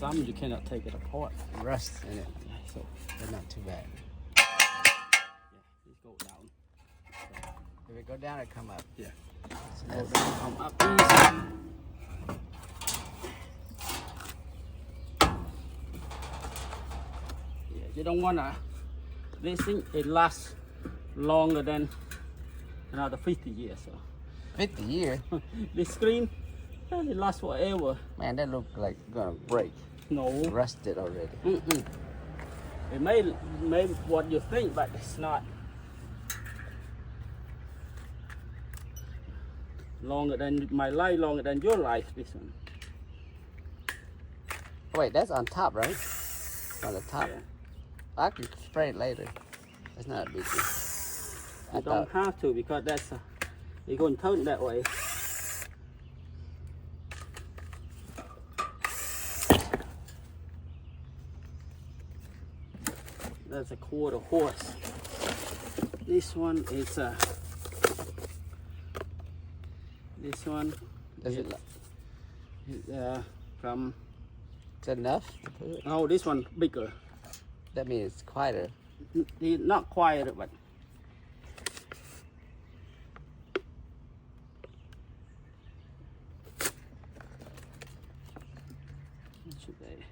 some you cannot take it apart. Rust in it, So but not too bad. yeah, it go down. If it go down, it come up. Yeah. So Go that's, down, come up easy. Yeah, you don't wanna. This thing it lasts longer than another 50 years. So 50 years. this screen, it lasts forever. Man, that look like gonna break. No. Rusted already. Mm-mm. It may what you think, but it's not. Longer than my life, longer than your life, this one. Wait, that's on top, right? On the top. Yeah. I can spray it later. That's not a big deal. You don't have to because that's you're going to turn that way. That's a quarter horse. This one is this one. Does it? From. Is that enough to put it? Oh, this one bigger. That means it's quieter. Not quite, but. Should they?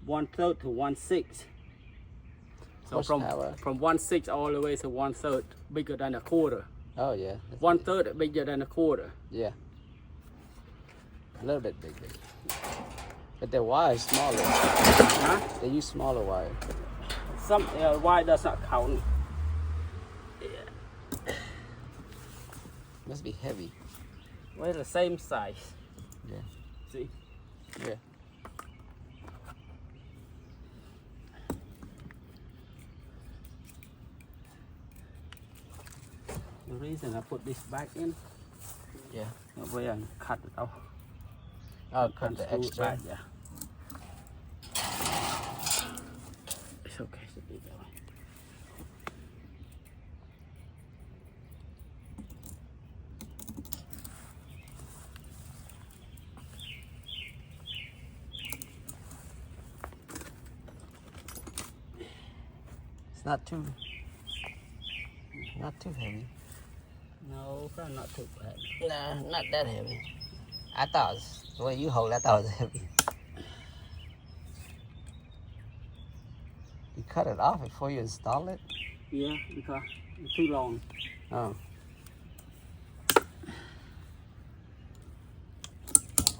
1/3 to 1/6. So Horsepower. from 1/6 all the way to 1/3, bigger than a quarter. Oh yeah. 1/3 bigger than a quarter. Yeah. A little bit bigger. But the wire is smaller. Huh? They use smaller wire. Some why does not count? Must be heavy. We're the same size. Yeah. See? Yeah. The reason I put this back in, Yeah. that way I can cut it off. I'll cut the Screw it extra. back, yeah. It's okay to be that way. It's not too heavy. No, probably not too bad. Nah, not that heavy. I thought it was, the way you hold it, I thought it was heavy. You cut it off before you install it? Yeah, because it's too long. Oh.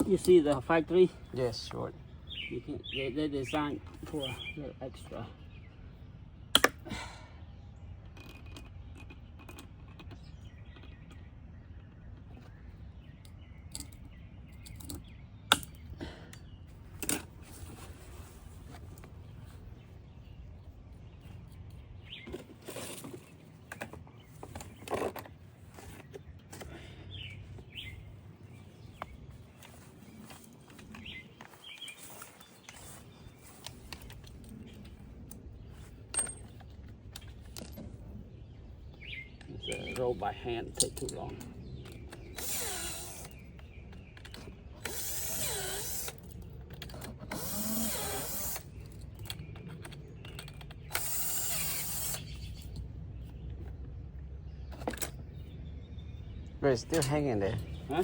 You see the factory? Yes, short. You can they designed for a little extra. Roll by hand take too long. But it's still hanging there. Huh?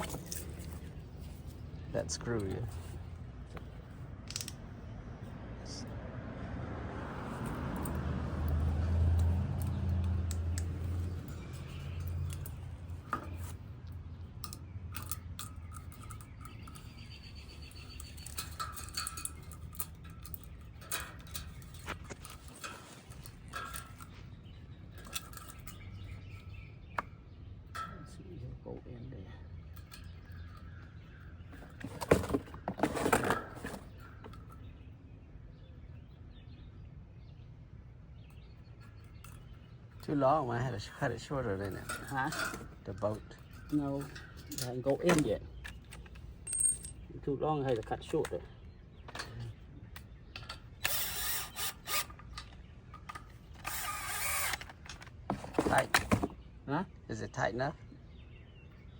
That screw, yeah. Let's see, it'll go in there. Too long, I had to cut it shorter than it. Huh? The boat. No, it hasn't go in yet. Too long, I had to cut shorter. Tight. Huh? Is it tight enough?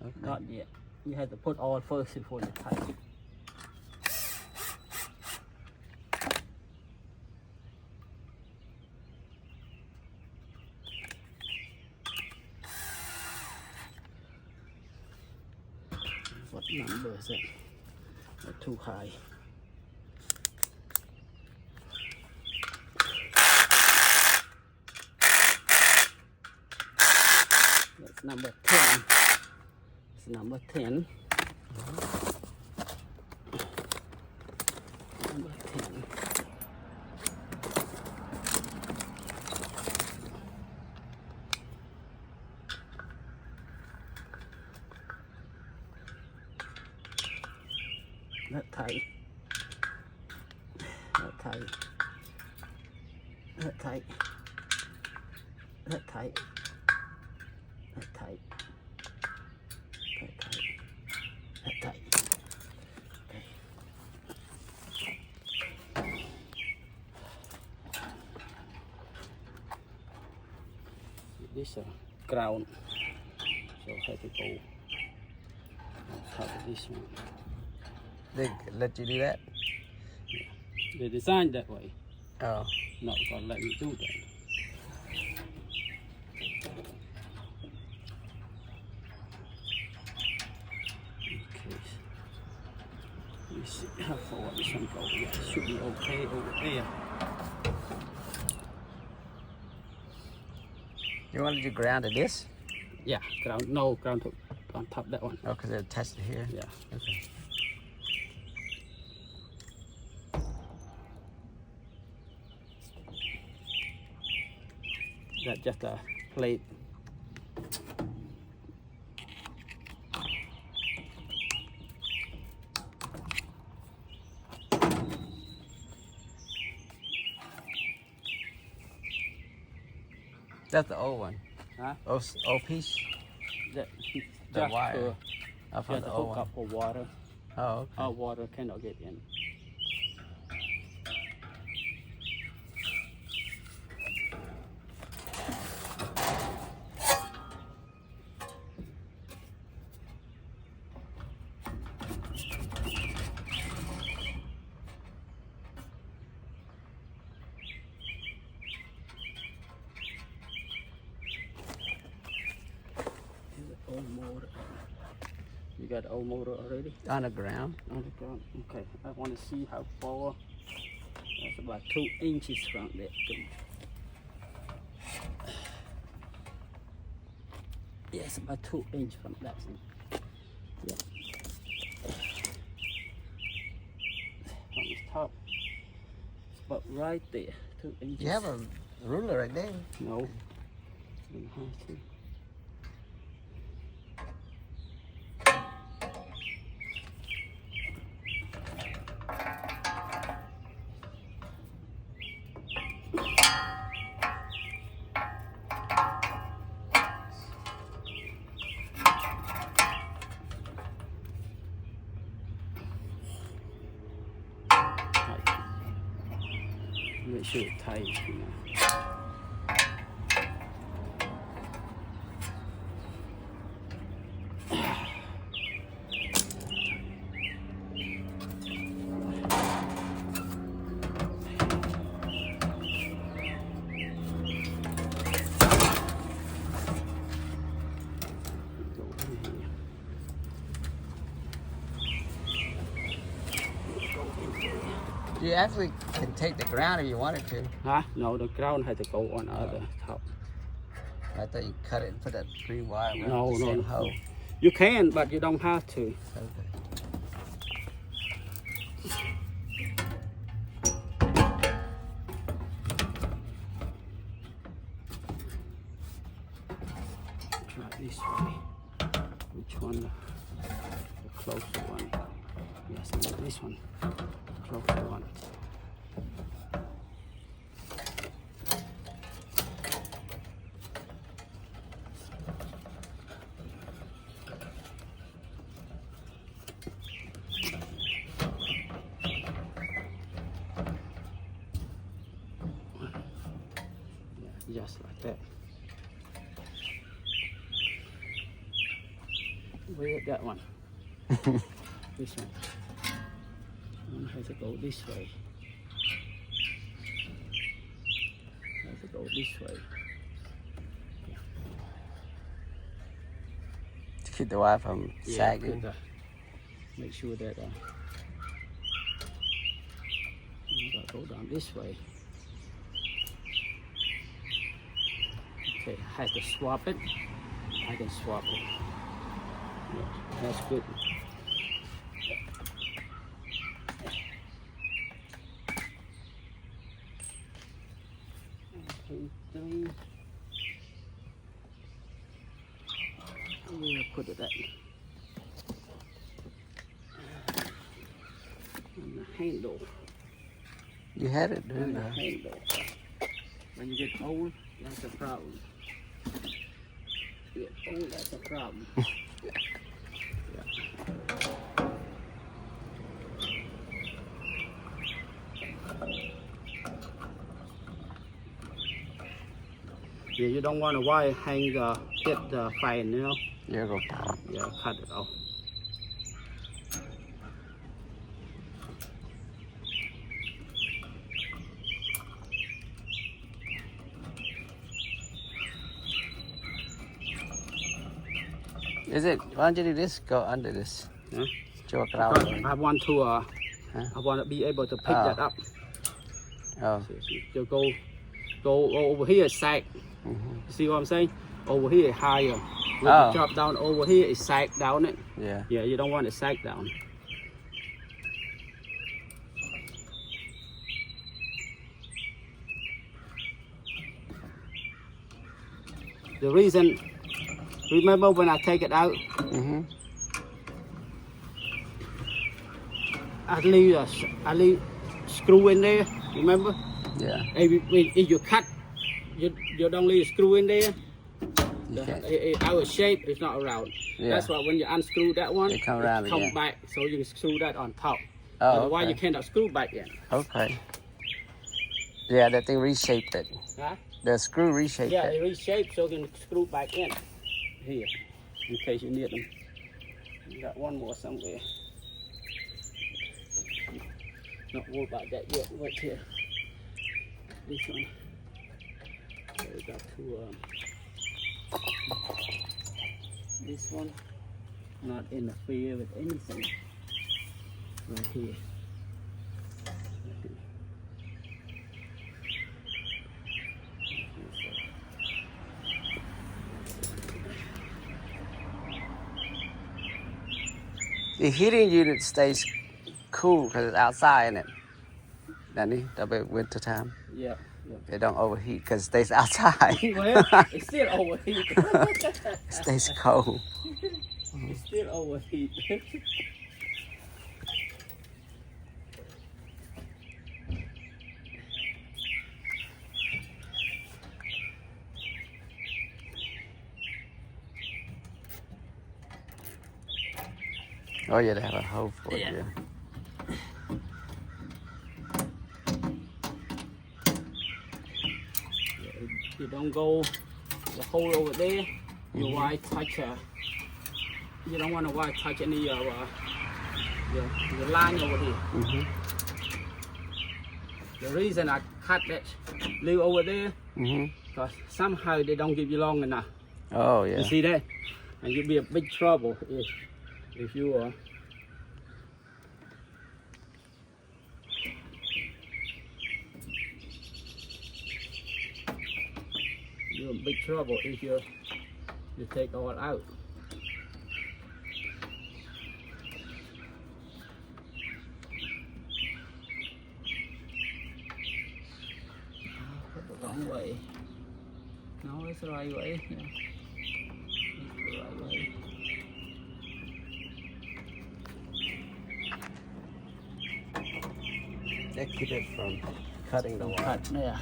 Okay. Not yet. You have to put oil first before you tighten. What number is it? Not too high. That's number 10. It's number 10. Number 10. That tight. That tight. That tight. That tight. That tight. That tight. That tight. Okay. This is a ground, so I have to go on top of this one. They let you do that? They designed that way. Oh. Not gonna let me do that. Okay. Let me see how far this one goes. Yeah, it should be okay over there. You wanted to ground to this? Yeah, ground. No, ground to on top that one. Oh, because they're attached to here? Yeah. Okay. That's just a plate. That's the old one. Huh? Old piece? That, The just wire. I just found the to old hook one. up for water. Oh, okay. Our water cannot get in. Old motor. You got the old motor already? On the ground? On the ground. Okay. I want to see how far. That's about 2 inches from that thing. Yes, about 2 inches from that thing. Yeah. From the top. It's about right there. 2 inches. You have a ruler right there. No. You have to. Make sure it's tight, you know. Go in here. Go in here. You actually can take the ground if you wanted to. Huh? No, the ground had to go on other top. I thought you cut it and put that green wire around No, the no, same no. hole. You can, but you don't have to. Okay. Try this way. Which one? The closer one. Yes, this one. Closer one. Yeah, just like that. Where that one? This one. One has to go this way. Has to go this way. To keep the wire from sagging. Good, make sure that you gotta go down this way. Okay, I have to swap it. I can swap it. Yeah, that's good. We'll put it at on the handle. You had it, On didn't the you? handle. When you get old, that's a problem. You get old, that's a problem. Yeah, you don't want to wire hang get the fan, you know? Yeah, go. Yeah, cut it off. Is it? Why don't you do this? Go under this. Huh? Because I want to I want to be able to pick that up. Oh. So go over here, sag. See what I'm saying? Over here, higher. When you drop down over here, it sag down it. Yeah. Yeah, you don't want it sag down. The reason, remember when I take it out, I leave screw in there, remember? Yeah. If you cut, you don't leave screw in there. Our shape is not around. Yeah. That's why when you unscrew that one, it come around again. back, so you can screw that on top. Oh, Otherwise, you cannot screw back in. Okay. Yeah, that thing reshaped it. Huh? The screw reshaped Yeah, it. it reshaped so you can screw back in. Here, in case you need them. You got one more somewhere. Not worried about that yet. Right here. This one. So we got two. This one not interfere with anything. Right here. The heating unit stays cool because it's outside, isn't it? Danny, double winter time. Yeah. They don't overheat because it stays outside. Well, it's still overheat. It stays cold. It's still overheat. Oh yeah, they have a hole for it. Yeah. Yeah. You don't go the hole over there. Your wire touch. You don't want to wire touch any of your line over here. The reason I cut that leave over there, because somehow they don't give you long enough. Oh yeah. You see that? And you'll be in big trouble if you are. You're in big trouble if you take all out. The wrong way. No, it's the right way. Yeah. It's the right way. They keep it from cutting the wire. Cut, yeah.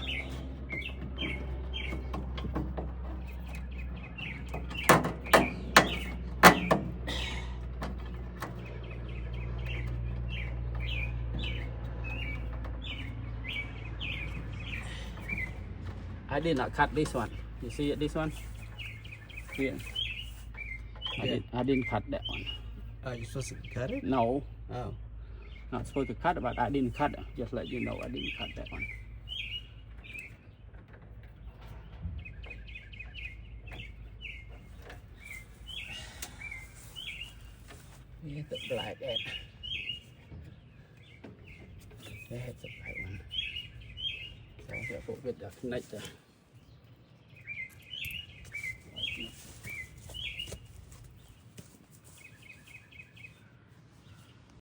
I did not cut this one. You see it, this one? Here. I didn't cut that one. Are you supposed to cut it? No, Oh. not supposed to cut it, but I didn't cut it. Just let you know I didn't cut that one. Here's the black egg. There's the black one. So I put with the connector.